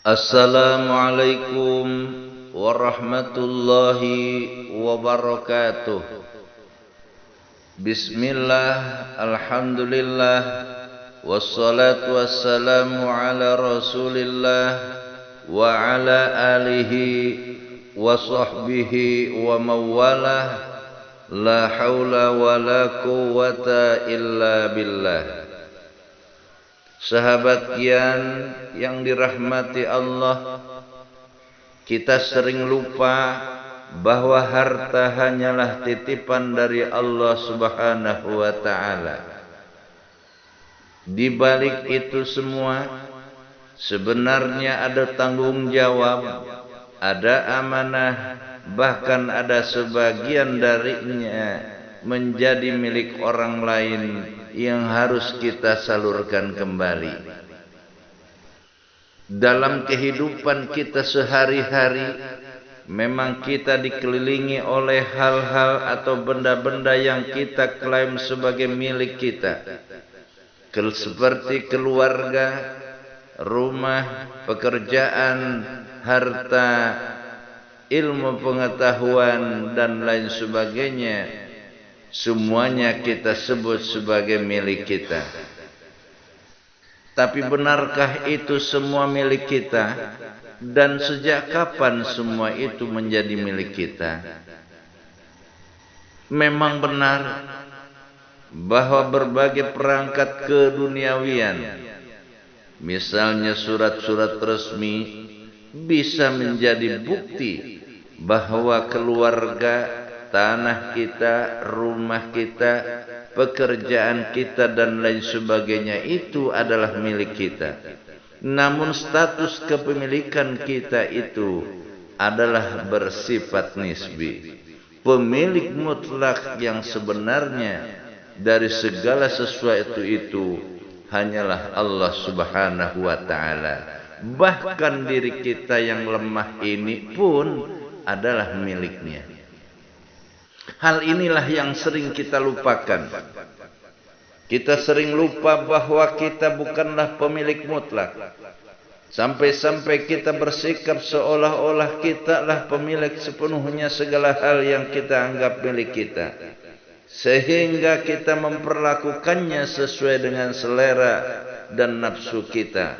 Assalamualaikum warahmatullahi wabarakatuh. Bismillah, alhamdulillah, wassalatu wassalamu ala rasulillah wa ala alihi wa sahbihi wa mawalah. La hawla wa la quwwata illa billah. Sahabat yang dirahmati Allah, kita sering lupa bahwa harta hanyalah titipan dari Allah Subhanahu wa ta'ala. Di balik itu semua, sebenarnya ada tanggung jawab, ada amanah, bahkan ada sebagian darinya menjadi milik orang lain yang harus kita salurkan kembali. Dalam kehidupan kita sehari-hari, memang kita dikelilingi oleh hal-hal atau benda-benda yang kita klaim sebagai milik kita, seperti keluarga, rumah, pekerjaan, harta, ilmu pengetahuan, dan lain sebagainya. Semuanya kita sebut sebagai milik kita. Tapi benarkah itu semua milik kita? Dan sejak kapan semua itu menjadi milik kita? Memang benar bahwa berbagai perangkat keduniawian, misalnya surat-surat resmi, bisa menjadi bukti bahwa keluarga, tanah kita, rumah kita, pekerjaan kita, dan lain sebagainya itu adalah milik kita. Namun status kepemilikan kita itu adalah bersifat nisbi. Pemilik mutlak yang sebenarnya dari segala sesuatu itu hanyalah Allah Subhanahu wa ta'ala. Bahkan diri kita yang lemah ini pun adalah miliknya. Hal inilah yang sering kita lupakan. Kita sering lupa bahwa kita bukanlah pemilik mutlak. Sampai-sampai kita bersikap seolah-olah kita lah pemilik sepenuhnya segala hal yang kita anggap milik kita. Sehingga kita memperlakukannya sesuai dengan selera dan nafsu kita,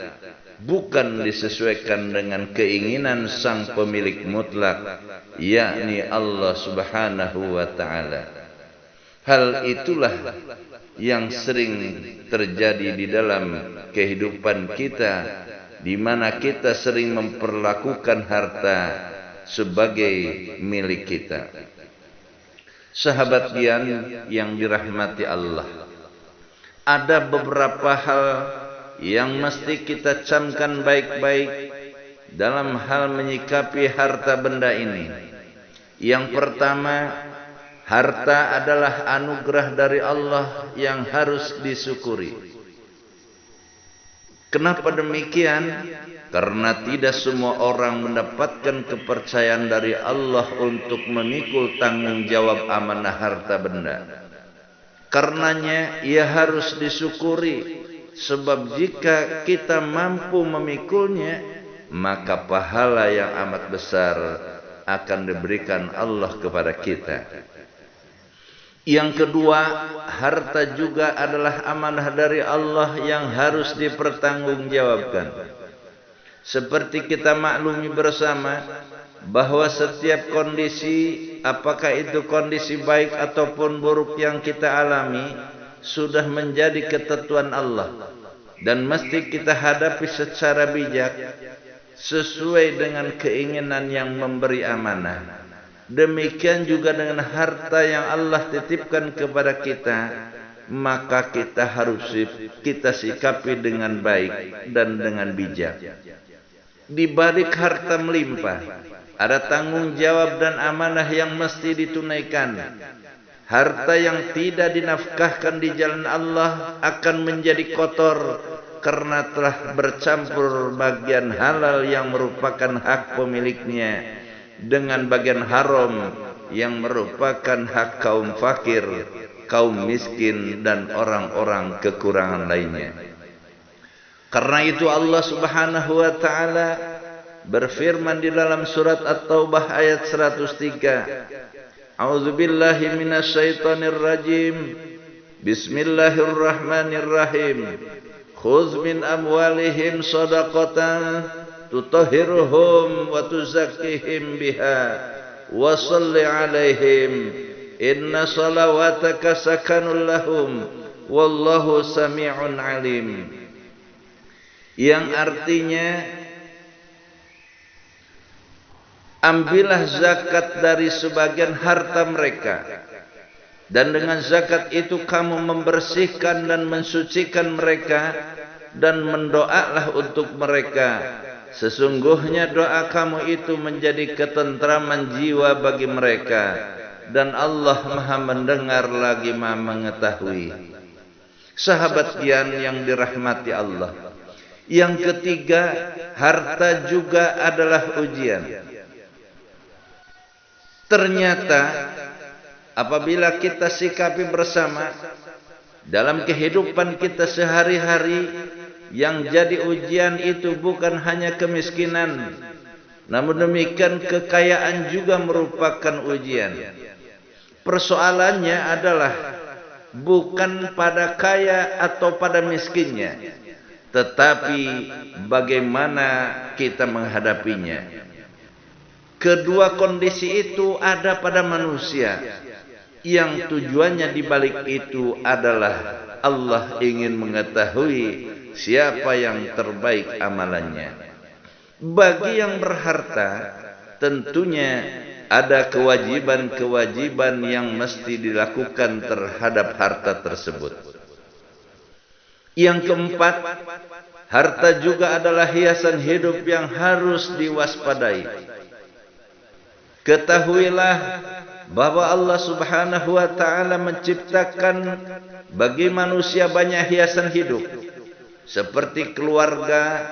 bukan disesuaikan dengan keinginan sang pemilik mutlak, yakni Allah Subhanahu wa ta'ala. Hal itulah yang sering terjadi di dalam kehidupan kita, di mana kita sering memperlakukan harta sebagai milik kita. Sahabat yang dirahmati Allah, ada beberapa hal yang mesti kita camkan baik-baik dalam hal menyikapi harta benda ini. Yang pertama, harta adalah anugerah dari Allah yang harus disyukuri. Kenapa demikian? Karena tidak semua orang mendapatkan kepercayaan dari Allah untuk memikul tanggung jawab amanah harta benda. Karenanya ia harus disyukuri. Sebab jika kita mampu memikulnya, maka pahala yang amat besar akan diberikan Allah kepada kita. Yang kedua, harta juga adalah amanah dari Allah yang harus dipertanggungjawabkan. Seperti kita maklumi bersama bahwa setiap kondisi, apakah itu kondisi baik ataupun buruk yang kita alami, sudah menjadi ketentuan Allah dan mesti kita hadapi secara bijak sesuai dengan keinginan yang memberi amanah. Demikian juga dengan harta yang Allah titipkan kepada kita, maka kita harus kita sikapi dengan baik dan dengan bijak. Di balik harta melimpah, ada tanggung jawab dan amanah yang mesti ditunaikan. Harta yang tidak dinafkahkan di jalan Allah akan menjadi kotor karena telah bercampur bagian halal yang merupakan hak pemiliknya dengan bagian haram yang merupakan hak kaum fakir, kaum miskin, dan orang-orang kekurangan lainnya. Karena itu Allah Subhanahu wa taala berfirman di dalam surat At-Taubah ayat 103. A'udzubillahi minasyaitonir rajim. Bismillahirrahmanirrahim. Khudz min amwalihim shadaqatan tutahhiruhum wa tuzakkihim biha wa shalli 'alaihim inna salawataka sakanul lahum wallahu sami'un 'alim. Yang artinya, ambillah zakat dari sebagian harta mereka, dan dengan zakat itu kamu membersihkan dan mensucikan mereka, dan mendoalah untuk mereka. Sesungguhnya doa kamu itu menjadi ketentraman jiwa bagi mereka, dan Allah Maha mendengar lagi Maha mengetahui. Sahabat yang dirahmati Allah. Yang ketiga, harta juga adalah ujian. Ternyata apabila kita sikapi bersama dalam kehidupan kita sehari-hari, yang jadi ujian itu bukan hanya kemiskinan, namun demikian kekayaan juga merupakan ujian. Persoalannya adalah bukan pada kaya atau pada miskinnya, tetapi bagaimana kita menghadapinya. Kedua kondisi itu ada pada manusia, yang tujuannya dibalik itu adalah Allah ingin mengetahui siapa yang terbaik amalannya. Bagi yang berharta, tentunya ada kewajiban-kewajiban yang mesti dilakukan terhadap harta tersebut. Yang keempat, harta juga adalah hiasan hidup yang harus diwaspadai. Ketahuilah bahwa Allah Subhanahu wa taala menciptakan bagi manusia banyak hiasan hidup, seperti keluarga,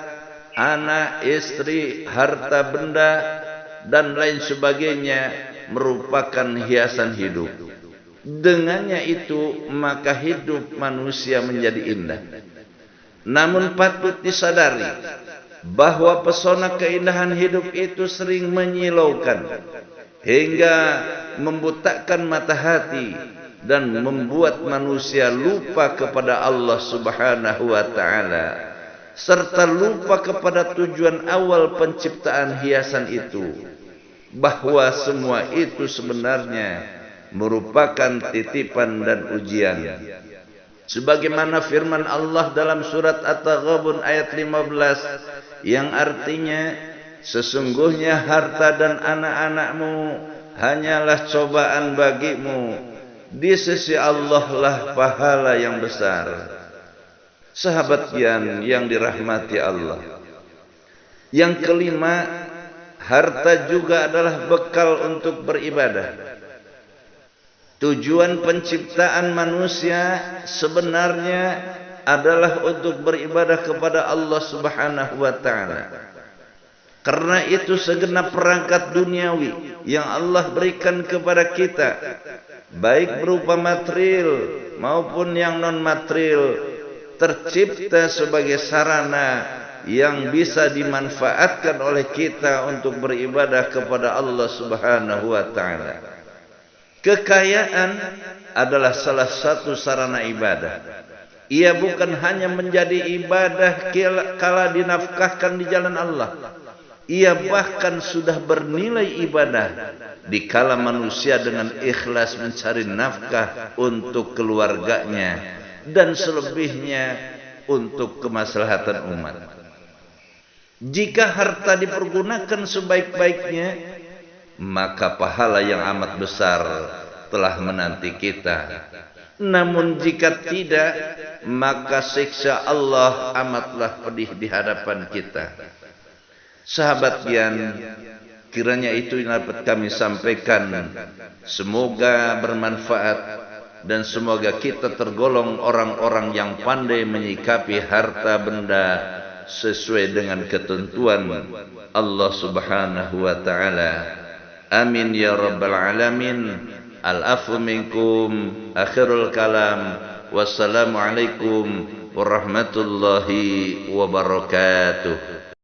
anak, istri, harta benda, dan lain sebagainya merupakan hiasan hidup. Dengannya itu maka hidup manusia menjadi indah. Namun patut disadari bahwa pesona keindahan hidup itu sering menyilaukan hingga membutakan mata hati dan membuat manusia lupa kepada Allah Subhanahu wa taala, serta lupa kepada tujuan awal penciptaan hiasan itu, bahwa semua itu sebenarnya merupakan titipan dan ujian. Sebagaimana firman Allah dalam surat At-Taghabun ayat 15, yang artinya, sesungguhnya harta dan anak-anakmu hanyalah cobaan bagimu, di sisi Allah lah pahala yang besar. Sahabat yang dirahmati Allah. Yang kelima, harta juga adalah bekal untuk beribadah. Tujuan penciptaan manusia sebenarnya adalah untuk beribadah kepada Allah Subhanahu wa taala. Karena itu segenap perangkat duniawi yang Allah berikan kepada kita, baik berupa material maupun yang non material, tercipta sebagai sarana yang bisa dimanfaatkan oleh kita untuk beribadah kepada Allah Subhanahu wa taala. Kekayaan adalah salah satu sarana ibadah. Ia bukan hanya menjadi ibadah kala dinafkahkan di jalan Allah. Ia bahkan sudah bernilai ibadah dikala manusia dengan ikhlas mencari nafkah untuk keluarganya dan selebihnya untuk kemaslahatan umat. Jika harta dipergunakan sebaik-baiknya, maka pahala yang amat besar telah menanti kita. Namun jika tidak, maka siksa Allah amatlah pedih di hadapan kita. Sahabat yang kiranya itu yang dapat kami sampaikan, semoga bermanfaat dan semoga kita tergolong orang-orang yang pandai menyikapi harta benda sesuai dengan ketentuan Allah Subhanahu wa taala. Amin ya rabbal alamin. Al-afu minkum. Akhirul kalam. Wassalamualaikum warahmatullahi wabarakatuh.